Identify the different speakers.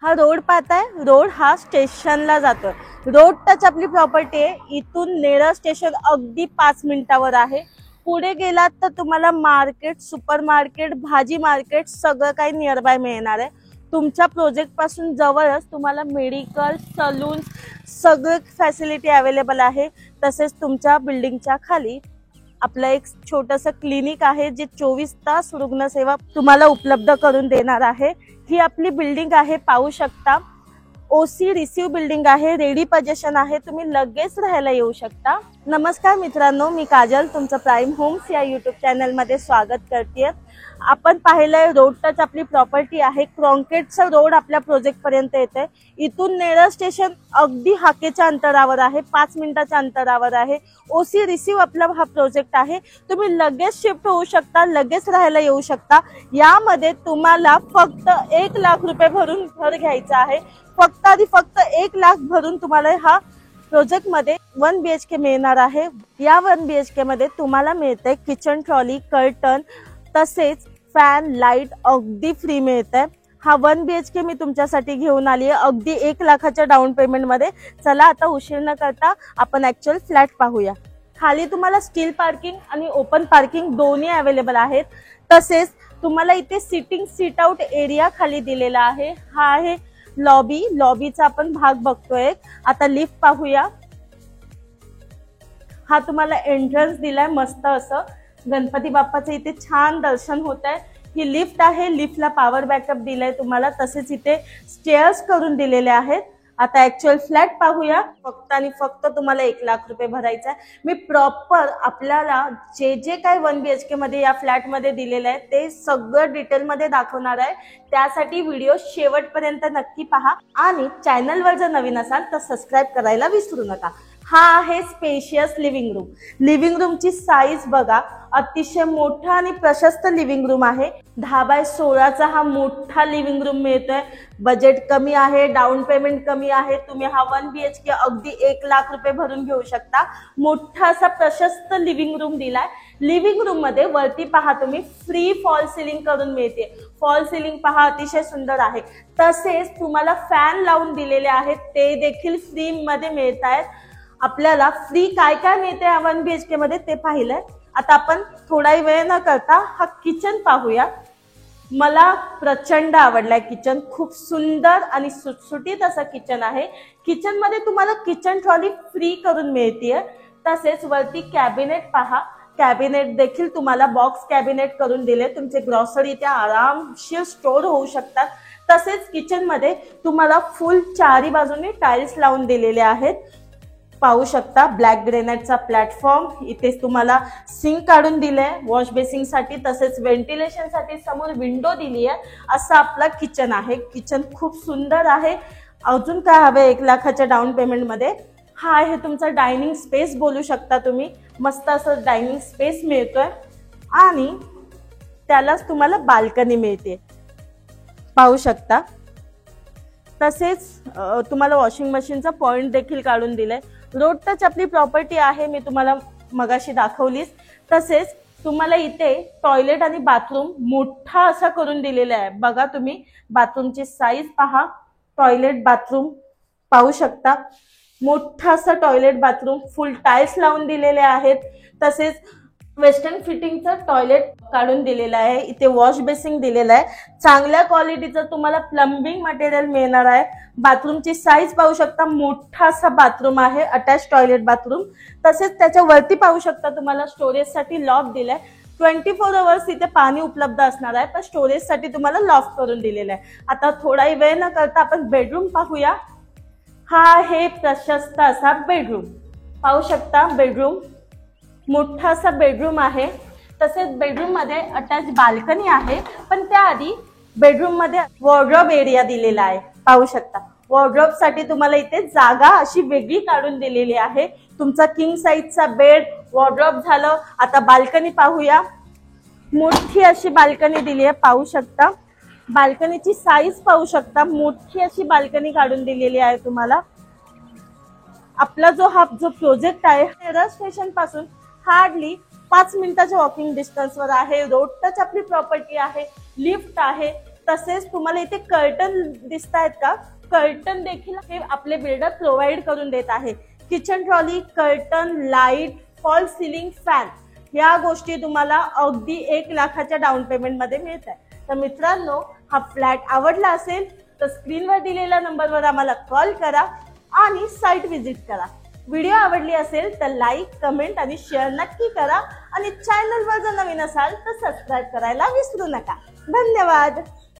Speaker 1: हा रोड पाहताय, रोड हा स्टेशनला जातोय। रोड टच आपली प्रॉपर्टी आहे। इथून नेरळ स्टेशन अगदी 5 मिनिटावर आहे। पुढे गेलात तर तुम्हाला मार्केट, सुपर मार्केट, भाजी मार्केट सगळं काही नियर बाय मिळणार आहे। तुमच्या प्रोजेक्ट पासून जवळच तुम्हाला मेडिकल, सलून सगळं फॅसिलिटी अवेलेबल आहे। तसेच तुमच्या बिल्डिंगच्या खाली आपलं एक छोटंसं क्लिनिक आहे, जे 24 तास रुग्णसेवा तुम्हाला उपलब्ध करून देणार आहे। ही आपली बिल्डिंग आहे, पाहू शकता। ओसी रिसीव बिल्डिंग आहे, रेडी पोझिशन आहे, तुम्ही लगेच राहायला येऊ शकता। नमस्कार मित्रांनो, मी काजल, तुमचं प्राइम होम्स या यूट्यूब चॅनल मध्ये स्वागत करते। आपण पाहिलंय रोड टच आपली प्रॉपर्टी आहे। क्रॉन्केटचा रोड आपल्या प्रोजेक्ट पर्यंत येते। इथून नेरळ स्टेशन अगदी हाकेच्या अंतरावर आहे, 5 मिनिटाच्या अंतरावर आहे। ओसी रिसीव आपला हा प्रोजेक्ट आहे। तुम्ही लगेच शिफ्ट होऊ शकता, लगेच राहायला येऊ शकता। यामध्ये तुम्हाला फक्त 1 लाख रुपये भरून घर घ्यायचं आहे। फक्त 1 लाख भरून तुम्हाला हा प्रोजेक्ट मध्ये 1 BHK मिळणार आहे। या 1 BHK मध्ये तुम्हाला मिळते किचन ट्रॉली, कर्टन, तसेच फॅन, लाईट अगदी फ्री मिळते। हा 1 BHK मी तुमच्यासाठी घेऊन आली आहे अगदी 1 लाखाच्या डाऊन पेमेंट मध्ये। चला आता उशीर न करता आपण ऍक्च्युअल फ्लॅट पाहूया। खाली तुम्हाला स्टील पार्किंग आणि ओपन पार्किंग दोन्ही अवेलेबल आहेत। तसेच तुम्हाला इथे सिटिंग सीट आउट एरिया खाली दिलेला आहे। हा आहे लॉबी, लॉबीचा आपण भाग बघतोय। आता लिफ्ट पाहूया। हा तुम्हाला एंट्रन्स दिलाय मस्त असं, गणपती बाप्पाचं इथे छान दर्शन होत आहे। ही लिफ्ट आहे, लिफ्टला पॉवर बॅकअप दिलाय तुम्हाला, तसेच इथे स्टेअर्स करून दिलेले आहेत। आता ऍक्च्युअल फ्लॅट पाहूया। फक्त आणि फक्त तुम्हाला 1 लाख रुपये भरायचा आहे। मी प्रॉपर आपल्याला जे जे काय 1 BHK मध्ये या फ्लॅट मध्ये दिलेलं आहे ते सगळं डिटेल मध्ये दाखवणार आहे। त्यासाठी व्हिडिओ शेवटपर्यंत नक्की पहा आणि चॅनलवर जर नवीन असाल तर सबस्क्राईब करायला विसरू नका। हा आहे स्पेशियस लिव्हिंग रूम। लिव्हिंग रूमची साईज बघा, अतिशय मोठा आणि प्रशस्त लिव्हिंग रूम आहे। 10x16चा हा मोठा लिव्हिंग रूम मिळतोय। बजेट कमी आहे, डाऊन पेमेंट कमी आहे, तुम्ही हा 1 BHK अगदी 1 लाख रुपये भरून घेऊ शकता। मोठा असा प्रशस्त लिव्हिंग रूम दिलाय। लिव्हिंग रूम मध्ये वरती पहा तुम्ही फ्री फॉल सिलिंग करून मिळते। फॉल सिलिंग पहा अतिशय सुंदर आहे। तसेच तुम्हाला फॅन लावून दिलेले आहेत, ते देखील फ्री मध्ये मिळत आहेत। आपल्याला फ्री काय काय मिळते या 1 BHK मध्ये ते पाहिलंय। आता आपण थोडा वेळ न करता हा किचन पाहूया। मला प्रचंड आवडलाय किचन, खूप सुंदर आणि सुटसुटीत असं किचन आहे। किचन मध्ये तुम्हाला किचन ट्रॉली फ्री करून मिळते। तसेच वरती कॅबिनेट पहा, कॅबिनेट देखील तुम्हाला बॉक्स कॅबिनेट करून दिले, तुमचे ग्रॉसरी इथे आरामशीर स्टोर होऊ शकतात। तसेच किचन मध्ये तुम्हाला फुल चारी बाजूने टाइल्स लावून दिलेले आहेत, पाहू शकता। ब्लॅक ग्रेनाइटचा प्लॅटफॉर्म, इथे तुम्हाला सिंक काढून दिलाय वॉश बेसिंग साठी, तसेच व्हेंटिलेशन साठी समोर विंडो दिली आहे। असं आपला किचन आहे। किचन खूप सुंदर आहे। अजून काय हवे 1 लाखाच्या डाऊन पेमेंट मध्ये? हा आहे तुमचा डायनिंग स्पेस, बोलू शकता तुम्ही। मस्त असं डायनिंग स्पेस मिळतोय आणि त्यालाच तुम्हाला बाल्कनी मिळते, पाहू शकता। तसेच तुम्हाला वॉशिंग मशीनचा पॉइंट देखील काढून दिलाय। रोड टच आपली प्रॉपर्टी आहे, मी तुम्हाला मगाशी दाखवलीच। तसेच तुम्हाला इथे टॉयलेट आणि बाथरूम मोठा असा करून दिलेला आहे। बघा तुम्ही बाथरूमची साईज पहा, टॉयलेट बाथरूम पाहू शकता। मोठा असा टॉयलेट बाथरूम, फुल टाइल्स लावून दिलेले आहेत। तसेच वेस्टर्न फिटिंगचं टॉयलेट काढून दिलेलं आहे। इथे वॉश बेसिंग दिलेलं आहे। चांगल्या क्वालिटीचं तुम्हाला प्लंबिंग मटेरियल मिळणार आहे। बाथरूमची साईज पाहू शकता, मोठा असा बाथरूम आहे, अटॅच टॉयलेट बाथरूम। तसेच त्याच्या वरती पाहू शकता तुम्हाला स्टोरेजसाठी लॉफ्ट दिलाय। 24 आवर्स इथे पाणी उपलब्ध असणार आहे, पण स्टोरेजसाठी तुम्हाला लॉफ्ट करून दिलेलं आहे। आता थोडा वेळ न करता आपण बेडरूम पाहूया। हा आहे प्रशस्त असा बेडरूम, पाहू शकता। बेडरूम मोठा असा बेडरूम आहे। तसेच बेडरूम मध्ये अटॅच बाल्कनी आहे, पण त्याआधी बेडरूम मध्ये वॉर्डरोब एरिया दिलेला आहे, पाहू शकता। वॉर्डरोब साठी तुम्हाला इथे जागा अशी वेगळी काढून दिलेली आहे। तुमचा किंग साईजचा बेड, वॉर्डरोब झालं। आता बाल्कनी पाहूया। मोठी अशी बाल्कनी दिली आहे, पाहू शकता। बाल्कनीची साईज पाहू शकता, मोठी अशी बाल्कनी काढून दिलेली आहे तुम्हाला। आपला जो प्रोजेक्ट आहे नेरळ स्टेशन पासून हार्डली 5 मिनिटाच्या वॉकिंग डिस्टन्सवर आहे। रोड टच आपली प्रॉपर्टी आहे, लिफ्ट आहे, तसेच तुम्हाला इथे कर्टन दिसत आहेत का, कर्टन देखील हे आपले बिल्डर प्रोव्हाइड करून देत आहे. Kitchen trolley, curtain, light, fall ceiling fan या गोष्टी तुम्हाला अगदी 1 लाखाच्या डाऊन पेमेंट मध्ये मिळत आहे. तर मित्रांनो, हा फ्लॅट आवडला असेल तर स्क्रीनवर दिलेल्या नंबरवर आम्हाला कॉल करा आणि साईट व्हिजिट करा. व्हिडिओ आवडली असेल तर लाईक, कमेंट आणि शेअर नक्की करा आणि चॅनलवर जर नवीन असाल तर सबस्क्राईब करायला विसरू नका. धन्यवाद.